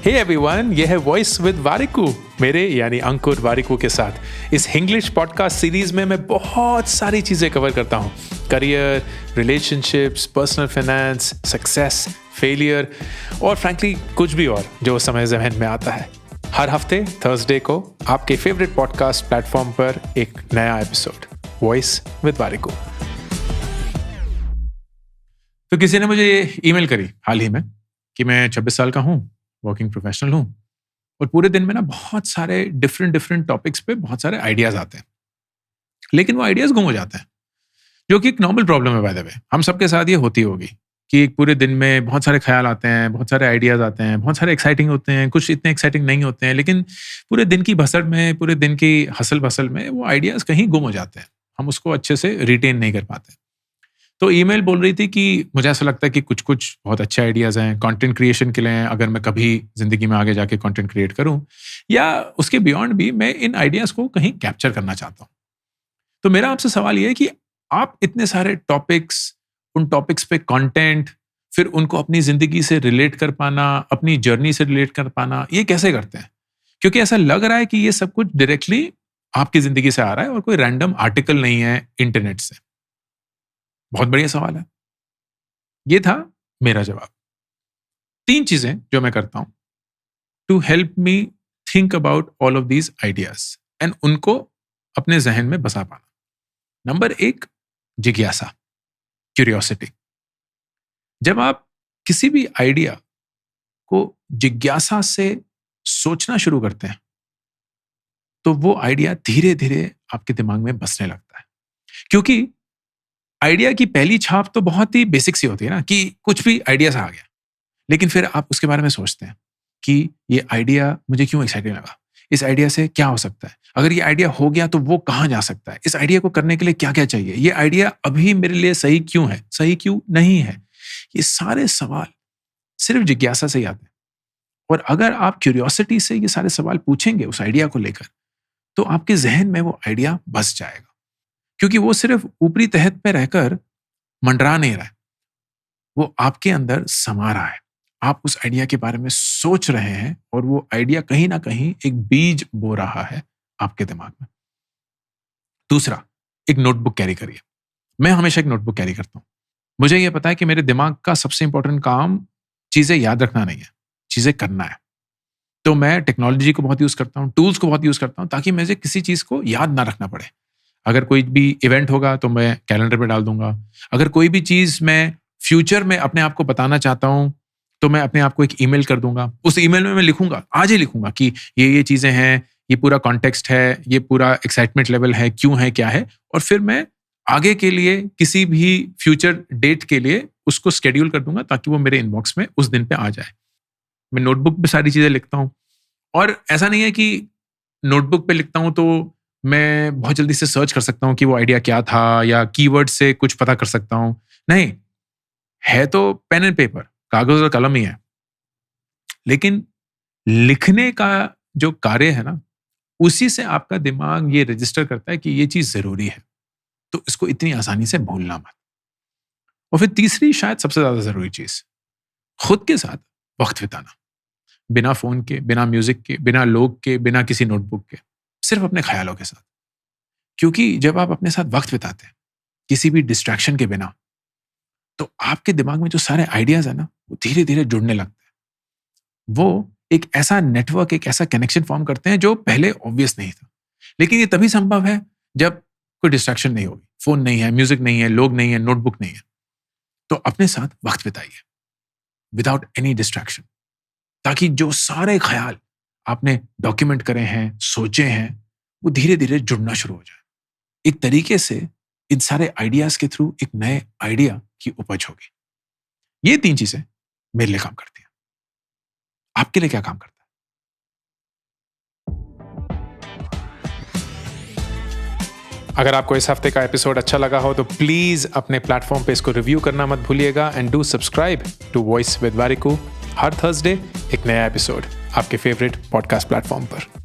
Hey everyone, ये है voice with Warikoo, मेरे यानी अंकुर वारिकू के साथ। इस इंग्लिश पॉडकास्ट सीरीज में मैं बहुत सारी चीज़ें कवर करता हूँ। Career, relationships, personal finance, success, failure और फ्रैंकली कुछ भी और जो उस समय ज़हन में आता है। हर हफ्ते थर्सडे को आपके फेवरेट पॉडकास्ट प्लेटफॉर्म पर एक नया एपिसोड, वॉइस विद वारिकू। तो किसी ने मुझे ईमेल करी हाल ही में कि मैं 26 साल का हूँ, वर्किंग प्रोफेशनल हूँ और पूरे दिन में ना बहुत सारे डिफरेंट टॉपिक्स पे बहुत सारे आइडियाज आते हैं, लेकिन वो आइडियाज गुम हो जाते हैं, जो कि एक नॉर्मल प्रॉब्लम है। बाय द वे, हम सबके साथ ये होती होगी कि एक पूरे दिन में बहुत सारे ख्याल आते हैं, बहुत सारे आइडियाज आते हैं, बहुत सारे एक्साइटिंग होते हैं, कुछ इतने एक्साइटिंग नहीं होते हैं, लेकिन पूरे दिन की भसड़ में, पूरे दिन की हसल भसल में वो आइडियाज कहीं गुम हो जाते हैं। हम उसको अच्छे से रिटेन नहीं कर पाते। तो ईमेल बोल रही थी कि मुझे ऐसा लगता है कि कुछ कुछ बहुत अच्छे आइडियाज़ हैं कंटेंट क्रिएशन के लिए, अगर मैं कभी ज़िंदगी में आगे जाके कंटेंट क्रिएट करूं या उसके बियॉन्ड भी मैं इन आइडियाज़ को कहीं कैप्चर करना चाहता हूं। तो मेरा आपसे सवाल ये है कि आप इतने सारे टॉपिक्स, उन टॉपिक्स पे कंटेंट, फिर उनको अपनी ज़िंदगी से रिलेट कर पाना, अपनी जर्नी से रिलेट कर पाना, ये कैसे करते हैं? क्योंकि ऐसा लग रहा है कि ये सब कुछ डायरेक्टली आपकी ज़िंदगी से आ रहा है और कोई रैंडम आर्टिकल नहीं है इंटरनेट से। बहुत बढ़िया सवाल है। ये था मेरा जवाब। 3 चीजें जो मैं करता हूं to help me think about all of these ideas and उनको अपने जहन में बसा पाना। नंबर 1, जिज्ञासा, क्यूरियोसिटी। जब आप किसी भी आइडिया को जिज्ञासा से सोचना शुरू करते हैं तो वो आइडिया धीरे धीरे आपके दिमाग में बसने लगता है। क्योंकि आइडिया की पहली छाप तो बहुत ही बेसिक सी होती है ना, कि कुछ भी आइडिया से आ गया, लेकिन फिर आप उसके बारे में सोचते हैं कि ये आइडिया मुझे क्यों एक्साइटिंग लगा, इस आइडिया से क्या हो सकता है, अगर ये आइडिया हो गया तो वो कहाँ जा सकता है, इस आइडिया को करने के लिए क्या क्या चाहिए, ये आइडिया अभी मेरे लिए सही क्यों है, सही क्यों नहीं है। ये सारे सवाल सिर्फ जिज्ञासा से ही आते हैं। और अगर आप क्यूरियोसिटी से ये सारे सवाल पूछेंगे उस आइडिया को लेकर, तो आपके जहन में वो आइडिया बस जाएगा, क्योंकि वो सिर्फ ऊपरी तहत पे रहकर मंडरा नहीं रहा है, वो आपके अंदर समा रहा है। आप उस आइडिया के बारे में सोच रहे हैं और वो आइडिया कहीं ना कहीं एक बीज बो रहा है आपके दिमाग में। दूसरा, एक नोटबुक कैरी करिए। मैं हमेशा एक नोटबुक कैरी करता हूं। मुझे यह पता है कि मेरे दिमाग का सबसे इंपॉर्टेंट काम चीजें याद रखना नहीं है, चीजें करना है। तो मैं टेक्नोलॉजी को बहुत यूज करता हूँ, टूल्स को बहुत यूज करता हूँ, ताकि मुझे किसी चीज को याद ना रखना पड़े। अगर कोई भी इवेंट होगा तो मैं कैलेंडर पे डाल दूंगा। अगर कोई भी चीज मैं फ्यूचर में अपने आप को बताना चाहता हूं तो मैं अपने आप को एक ईमेल कर दूंगा। उस ईमेल में मैं लिखूंगा, आज ही लिखूंगा कि ये चीजें हैं, ये पूरा कॉन्टेक्स्ट है, ये पूरा एक्साइटमेंट लेवल है, क्यों है, क्या है, और फिर मैं आगे के लिए किसी भी फ्यूचर डेट के लिए उसको शेड्यूल कर दूंगा ताकि वो मेरे इनबॉक्स में उस दिन पे आ जाए। मैं नोटबुक पे सारी चीजें लिखता हूँ। और ऐसा नहीं है कि नोटबुक पे लिखता हूँ तो मैं बहुत जल्दी से सर्च कर सकता हूँ कि वो आइडिया क्या था या कीवर्ड से कुछ पता कर सकता हूँ। नहीं, है तो पेन एंड पेपर, कागज और कलम ही है, लेकिन लिखने का जो कार्य है ना, उसी से आपका दिमाग ये रजिस्टर करता है कि ये चीज जरूरी है, तो इसको इतनी आसानी से भूलना मत। और फिर तीसरी, शायद सबसे ज्यादा जरूरी चीज, खुद के साथ वक्त बिताना, बिना फोन के, बिना म्यूजिक के, बिना लोग के, बिना किसी नोटबुक के, सिर्फ अपने ख्यालों के साथ। क्योंकि जब आप अपने साथ वक्त बिताते हैं किसी भी डिस्ट्रैक्शन के बिना, तो आपके दिमाग में जो सारे आइडियाज है ना, वो धीरे धीरे जुड़ने लगते हैं। वो एक ऐसा नेटवर्क, एक ऐसा कनेक्शन फॉर्म करते हैं जो पहले ऑब्वियस नहीं था। लेकिन ये तभी संभव है जब कोई डिस्ट्रैक्शन नहीं होगी, फोन नहीं है, म्यूजिक नहीं है, लोग नहीं है, नोटबुक नहीं है। तो अपने साथ वक्त बिताइए विदाउट एनी डिस्ट्रैक्शन, ताकि जो सारे ख्याल आपने डॉक्यूमेंट करे हैं, सोचे हैं, वो धीरे धीरे जुड़ना शुरू हो जाए। एक तरीके से इन सारे आइडियाज के थ्रू एक नए आइडिया की उपज होगी। ये 3 चीजें मेरे लिए काम करती हैं। आपके लिए क्या काम करता है? अगर आपको इस हफ्ते का एपिसोड अच्छा लगा हो तो प्लीज अपने प्लेटफॉर्म पे इसको रिव्यू करना मत भूलिएगा and do subscribe to voice with Warikoo. हर थर्सडे एक नया एपिसोड आपके फेवरेट पॉडकास्ट प्लेटफॉर्म पर।